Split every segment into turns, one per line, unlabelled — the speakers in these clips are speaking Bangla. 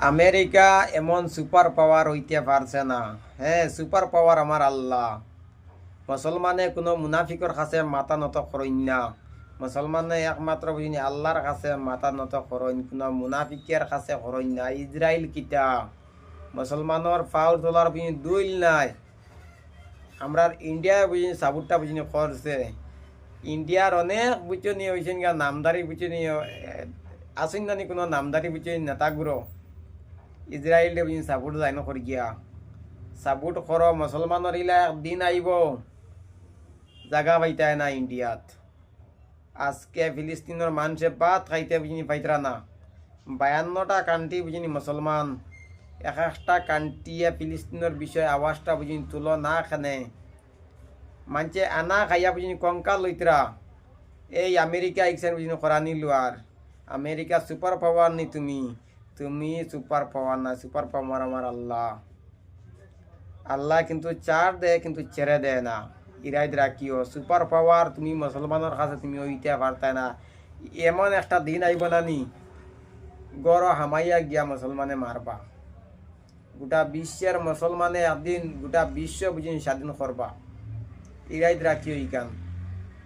আমেরিকা এমন সুপার পাওয়ার হইতে পারছে না। হ্যাঁ, সুপার পাওয়ার আমার আল্লাহ। মুসলমানে কোনো মুনাফিকর কাছে মাথা নত করেন না। মুসলমানে একমাত্র বুঝিনি আল্লাহর কাছে মাথা নত করেন, কোনো মুনাফিকের কাছে করেন না। ইসরায়েল কিতা মুসলমানের ফাউল তোলার বুঝিনি দুইল নাই। আমরা ইন্ডিয়ায় বুঝিনি সাবুরটা বুঝিনি করছে। ইন্ডিয়ার অনেক বুঝনি হয়েছেন গা নামদারি বুঝনি আসেন না কোনো নামদারি বুঝনি নেতাগুলো ইসরায়েল সাপোর্ট যাই নকরি গিয়া সাপোর্ট কর মুসলমানের ইলা একদিন আইব জাগা পাইতায় না ইন্ডিয়াত। আজকে ফিলিস্তিনের মানুষে ভাত খাইতে বুঝিনি পাইতরা না। 52টা কান্ট্রি বুঝিনি মুসলমান, এক একটা কান্ট্রিয়ে ফিলিস্তিনের বিষয়ে আওয়াজটা বুঝিনি তুলো না খানে মানছে আনা খাইয়া বুঝিনি কঙ্কাল লইতরা। এই আমেরিকা ইকসান বুঝিনি করানি লোয়ার। আমেরিকা সুপার পাওয়ার নি তুমি, তুমি সুপার পাওয়ার না। সুপার পাওয়ার আমার আল্লাহ। আল্লাহ কিন্তু চার দেয় কিন্তু ছেড়ে দেয় না। ইরাইদ রাখিও সুপার পাওয়ার তুমি মুসলমানের কাছে তুমি ওইতে পারতাই না। এমন একটা দিন আইব না নি গড় হামাইয়া গিয়া মুসলমানে মারবা। গোটা বিশ্বের মুসলমানে একদিন গোটা বিশ্ব বুঝিনি স্বাধীন করবা। ইরাইদ রাখিও ইকান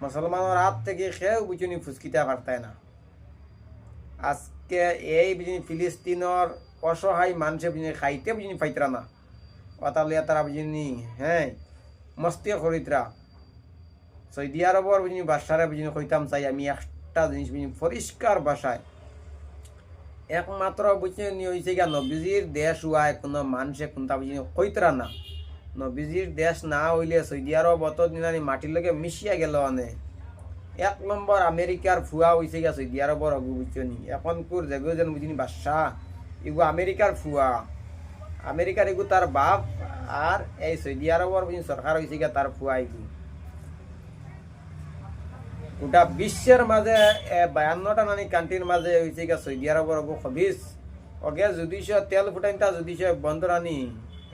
মুসলমানের হাত থেকে খেয়েও বুঝিনি ফুসকিতে পারতায় না। আজকে এই বুঝিনি ফিলিস্তিনের অসহায় মানুষে বুঝিনি খাইতে বুঝিনি পাইতরা না। অতালিয়া তারা বুঝিনি হ্যাঁ মস্তি করিতরা। সৌদি আরবর বুঝিনি বাসারে বুঝিনি কইতাম চাই আমি একটা জিনিস বুঝিনি পরিষ্কার বাসায় একমাত্র বুঝিনি হয়েছে গিয়া নবীজির দেশ হওয়ায় কোনো মানুষে কোনটা বুঝিনি কইতরা না। নবীজির দেশ না হইলে সৌদি আরব অত দিন মাটির লগে মিশিয়া গেল অনে। 1 নম্বর আমেরিকার ফুয়া হয়েছে গিয়া সৌদি আরবর অগু বুঝছনি। এখন কুর যেগুলো যেন বুঝিনি বাদশা এগু আমেরিকার ফুয়া। আমেরিকার এগু তার বাপ আর এই সৌদি আরবর বুঝিনি সরকার হয়েছে গিয়া তার ফুয়া এগু। গোটা বিশ্বের মাঝে 52টা নানি কান্ট্রির মাঝে হয়েছে গিয়া সৌদি আরবর অগু খবিস ওকে যদিশ তেল ফুটাইনটা যদিশ বন্ধ রানি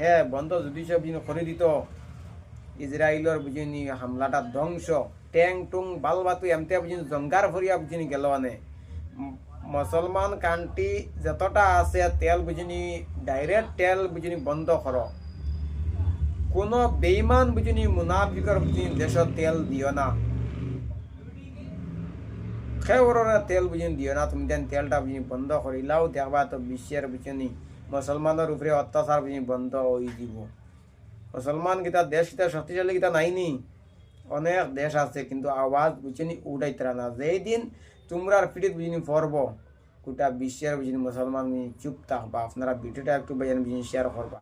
হ্যাঁ বন্ধ যদিশ বুঝিনি করে দিত ইসরায়েলের বুঝিনি হামলাটা ধ্বংস ট্যাং টুং বাল বাতু এমতে বুঝিনি জঙ্গার ভরিয়া বুঝিনি গেল আনে। মুসলমান কান্ট্রি যতটা আছে তেল বুঝিনি ডাইরেক্ট তেল বুঝিনি বন্ধ কর। কোনো বেইমান বুঝিনি মুনাফিকর বুঝিনি দেশত তেল দিও না। খেওরে তেল বুঝিনি দিও না। তুমি দেন তেলটা বুঝিনি বন্ধ করিলাও দেখবা তো বিশ্বের বুঝিনি মুসলমানের উপরে অত্যাচার বুঝিনি বন্ধ হয়ে দিব। মুসলমান কিতা দেশ কিতা শক্তিশালী কিতা নাইনি। অনেক দেশ আছে কিন্তু আওয়াজ বুঝিনি উঠাইতরা না। যেই দিন তোমরা পিঠিত বুঝিনি পড়ব গোটা বিশ্বের বুঝিনি মুসলমান চুপ থাকবা। আপনারা ভিডিওটা একটু বুঝিনি শেয়ার করবা।